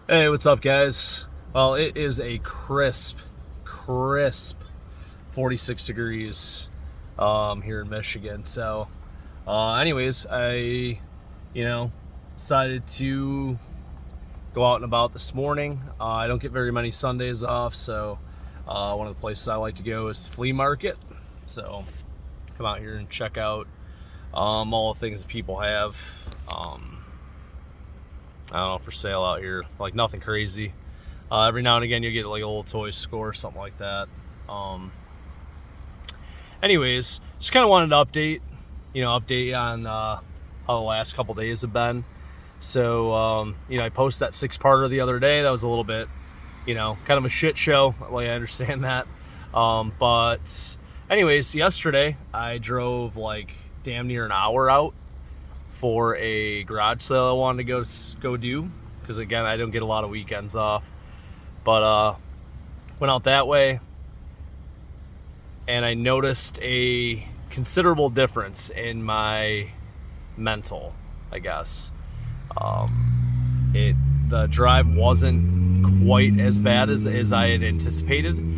Hey, what's up, guys? Well, it is a crisp 46 degrees here in Michigan. So, anyways, you know, decided to go out and about this morning. I don't get very many Sundays off, so one of the places I like to go is the flea market. So, come out here and check out all the things that people have. I don't know, for sale out here. Like nothing crazy. Every now and again, you get like a little toy store or something like that. Anyways, just kind of wanted to update on how the last couple days have been. So, I posted that 6-parter the other day. That was a little bit, kind of a shit show. Like, I understand that. But anyways, yesterday I drove like damn near an hour out for a garage sale I wanted to go do, because again, I don't get a lot of weekends off. But went out that way, and I noticed a considerable difference in my mental, I guess. The drive wasn't quite as bad as I had anticipated.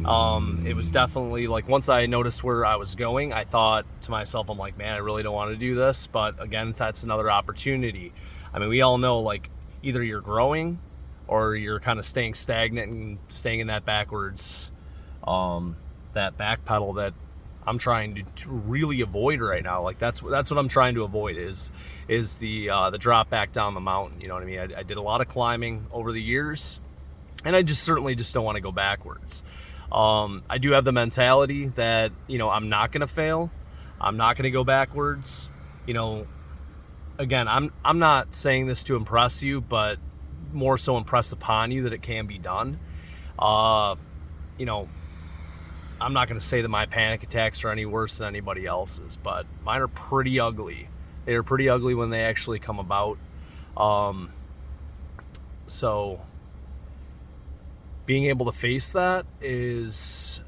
It was definitely like, once I noticed where I was going, I thought to myself, I'm like, man, I really don't want to do this. But again, that's another opportunity. I mean, we all know, like, either you're growing or you're kind of staying stagnant and staying in that backwards, that back pedal that I'm trying to really avoid right now. Like, that's what I'm trying to avoid is the drop back down the mountain. You know what I mean? I did a lot of climbing over the years, and I certainly don't want to go backwards. I do have the mentality that, I'm not going to fail. I'm not going to go backwards. Again, I'm not saying this to impress you, but more so impress upon you that it can be done. I'm not going to say that my panic attacks are any worse than anybody else's, but mine are pretty ugly. They are pretty ugly when they actually come about. So being able to face that is,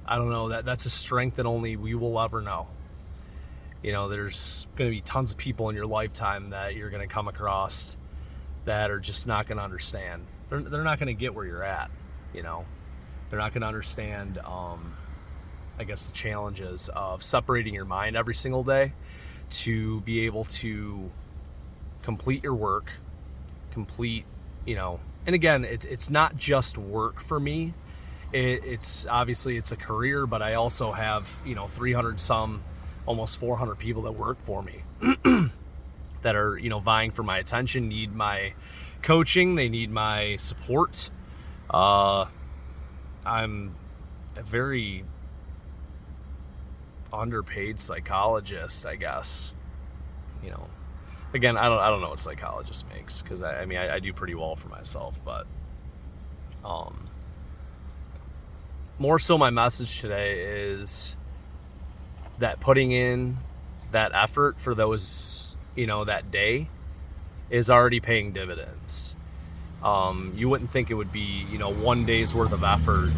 I don't know, that's a strength that only we will ever know. There's going to be tons of people in your lifetime that you're going to come across that are just not going to understand. They're not going to get where you're at. They're not going to understand, I guess, the challenges of separating your mind every single day to be able to complete your work, and again, it's not just work for me. It's obviously it's a career, but I also have, 300 some, almost 400 people that work for me that are, vying for my attention, need my coaching, they need my support. I'm a very underpaid psychologist, I guess. Again, I don't know what psychologist makes, because I do pretty well for myself, but more so my message today is that putting in that effort for those, that day is already paying dividends. You wouldn't think it would be, one day's worth of effort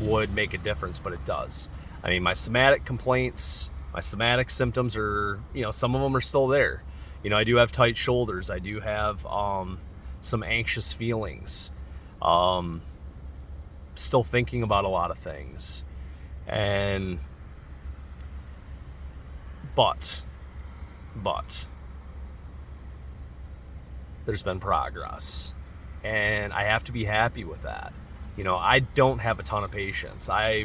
would make a difference, but it does. My somatic complaints, my somatic symptoms are, some of them are still there. I do have tight shoulders. I do have some anxious feelings. Still thinking about a lot of things. But there's been progress. And I have to be happy with that. I don't have a ton of patience. I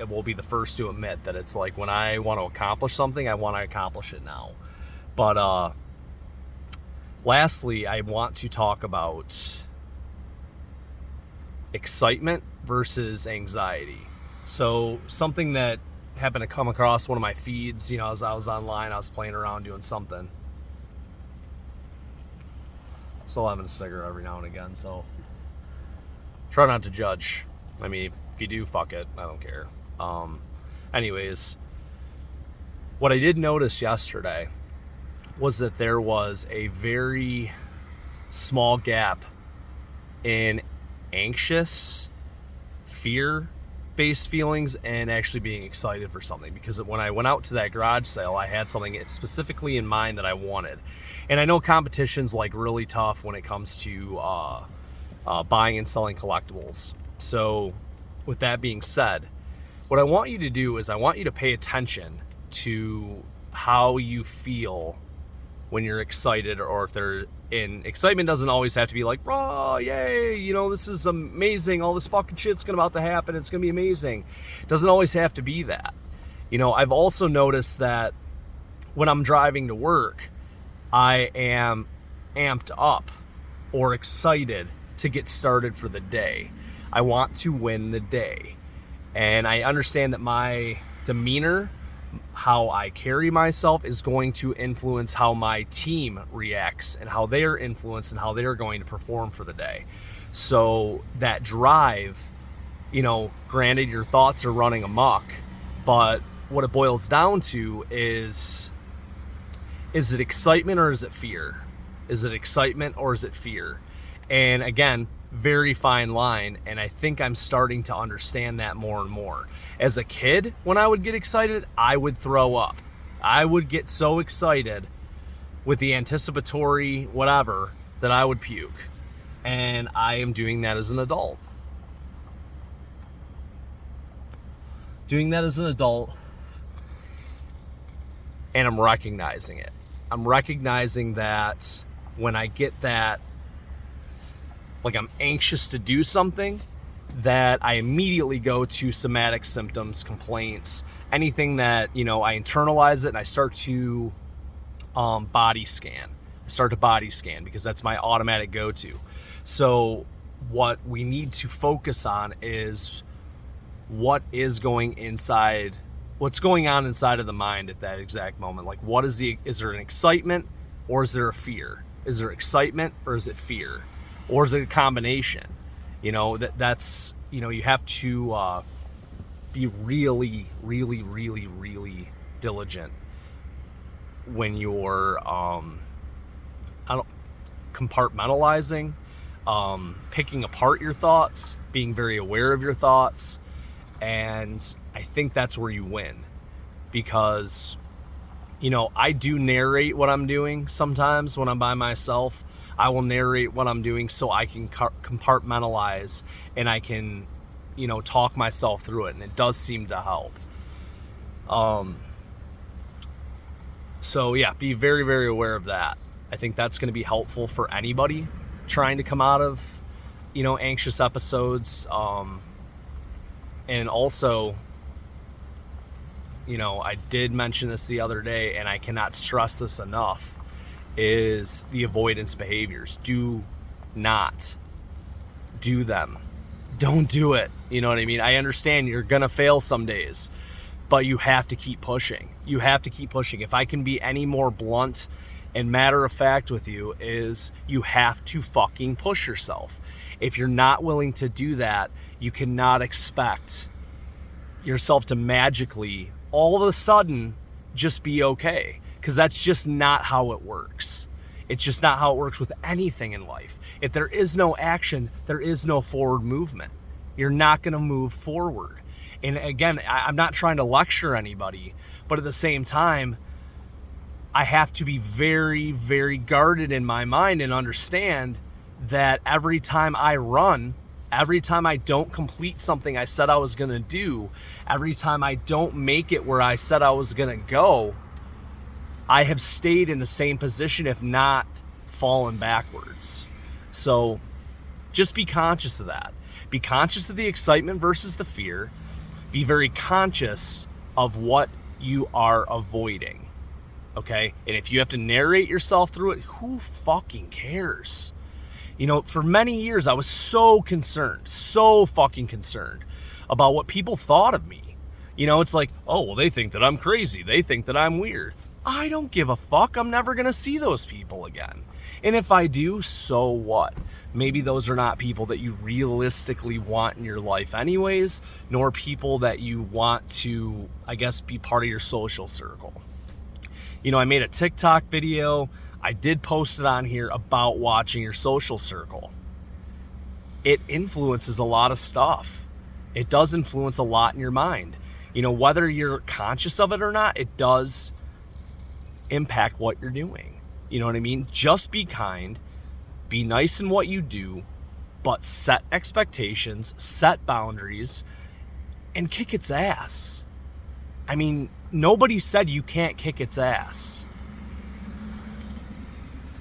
will be the first to admit that it's like, when I want to accomplish something, I want to accomplish it now. But lastly, I want to talk about excitement versus anxiety. So something that happened to come across one of my feeds, as I was online, I was playing around doing something. Still having a cigarette every now and again, so try not to judge. If you do, fuck it, I don't care. Anyways, what I did notice yesterday was that there was a very small gap in anxious, fear-based feelings and actually being excited for something. Because when I went out to that garage sale, I had something specifically in mind that I wanted. And I know competition's like really tough when it comes to buying and selling collectibles. So with that being said, what I want you to do is I want you to pay attention to how you feel when you're excited, or if they're in excitement. Doesn't always have to be like, raw, yay, you know, this is amazing, all this fucking shit's about to happen, it's gonna be amazing. It doesn't always have to be that. You know, I've also noticed that when I'm driving to work, I am amped up or excited to get started for the day. I want to win the day. And I understand that my demeanor, how I carry myself, is going to influence how my team reacts and how they are influenced and how they are going to perform for the day. So that drive, you know, granted your thoughts are running amok, but what it boils down to is it excitement or is it fear? Is it excitement or is it fear? And again, very fine line, and I think I'm starting to understand that more and more. As a kid, when I would get excited, I would throw up. I would get so excited with the anticipatory whatever that I would puke. And I am doing that as an adult. And I'm recognizing it. I'm recognizing that when I get that, like I'm anxious to do something, that I immediately go to somatic symptoms, complaints, anything that, you know, I internalize it and I start to body scan. I start to body scan because that's my automatic go-to. So what we need to focus on is what's going on inside of the mind at that exact moment. Like, is there an excitement or is there a fear? Is there excitement or is it fear? Or is it a combination? You know, that's, you know, you have to be really, really, really, really diligent when you're compartmentalizing, picking apart your thoughts, being very aware of your thoughts. And I think that's where you win, because, you know, I do narrate what I'm doing sometimes when I'm by myself. I will narrate what I'm doing so I can compartmentalize and I can, you know, talk myself through it. And it does seem to help. So yeah, be very, very aware of that. I think that's going to be helpful for anybody trying to come out of, you know, anxious episodes. And also, you know, I did mention this the other day, and I cannot stress this enough, is the avoidance behaviors. Do not do them. Don't do it. You know what I mean? I understand you're going to fail some days, but you have to keep pushing. You have to keep pushing. If I can be any more blunt and matter of fact with you, is you have to fucking push yourself. If you're not willing to do that, you cannot expect yourself to magically all of a sudden just be okay. Because that's just not how it works. It's just not how it works with anything in life. If there is no action, there is no forward movement. You're not going to move forward. And again, I'm not trying to lecture anybody, but at the same time, I have to be very, very guarded in my mind and understand that every time I run, every time I don't complete something I said I was going to do, every time I don't make it where I said I was going to go, I have stayed in the same position, if not fallen backwards. So just be conscious of that. Be conscious of the excitement versus the fear. Be very conscious of what you are avoiding. Okay? And if you have to narrate yourself through it, who fucking cares? You know, for many years, I was so fucking concerned about what people thought of me. You know, it's like, oh, well, they think that I'm crazy. They think that I'm weird. I don't give a fuck. I'm never going to see those people again. And if I do, so what? Maybe those are not people that you realistically want in your life anyways, nor people that you want to, I guess, be part of your social circle. You know, I made a TikTok video. I did post it on here about watching your social circle. It influences a lot of stuff. It does influence a lot in your mind. You know, whether you're conscious of it or not, it does impact what you're doing. You know what I mean? Just be kind, be nice in what you do, but set expectations, set boundaries, and kick its ass. I mean, nobody said you can't kick its ass.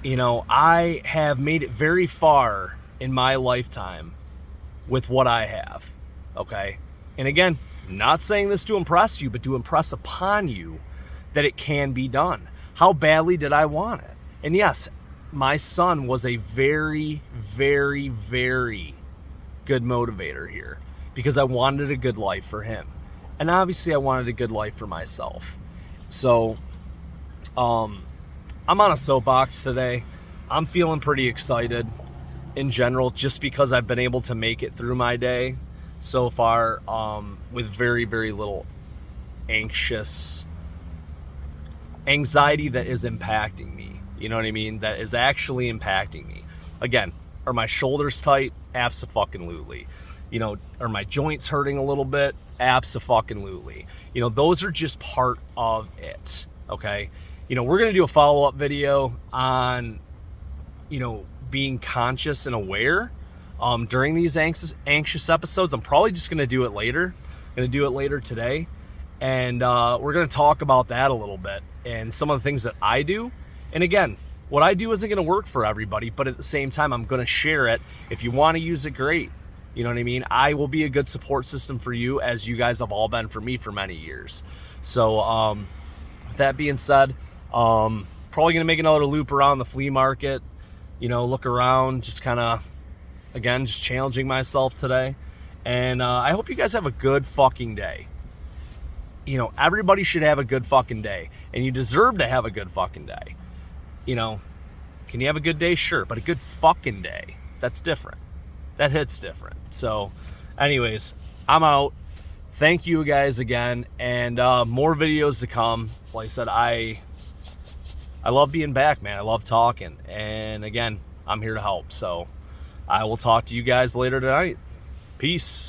You know, I have made it very far in my lifetime with what I have, okay? And again, not saying this to impress you, but to impress upon you that it can be done. How badly did I want it? And yes, my son was a very, very, very good motivator here because I wanted a good life for him. And obviously I wanted a good life for myself. So, I'm on a soapbox today. I'm feeling pretty excited in general just because I've been able to make it through my day so far with very, very little anxiety that is impacting me. You know what I mean? That is actually impacting me. Again, are my shoulders tight? Abso-fucking-lutely. You know, are my joints hurting a little bit? Abso-fucking-lutely. You know, those are just part of it, okay? You know, we're going to do a follow-up video on, you know, being conscious and aware during these anxious episodes. I'm probably just going to do it later. I'm going to do it later today. And we're going to talk about that a little bit and some of the things that I do. And again, what I do isn't going to work for everybody, but at the same time, I'm going to share it. If you want to use it, great. You know what I mean? I will be a good support system for you, as you guys have all been for me for many years. So with that being said, probably going to make another loop around the flea market, you know, look around, just kind of, again, just challenging myself today. And I hope you guys have a good fucking day. You know, everybody should have a good fucking day, and you deserve to have a good fucking day. You know, can you have a good day? Sure, but a good fucking day, that's different. That hits different. So anyways, I'm out. Thank you guys again, and more videos to come. Like I said, I love being back, man. I love talking, and again, I'm here to help. So I will talk to you guys later tonight. Peace.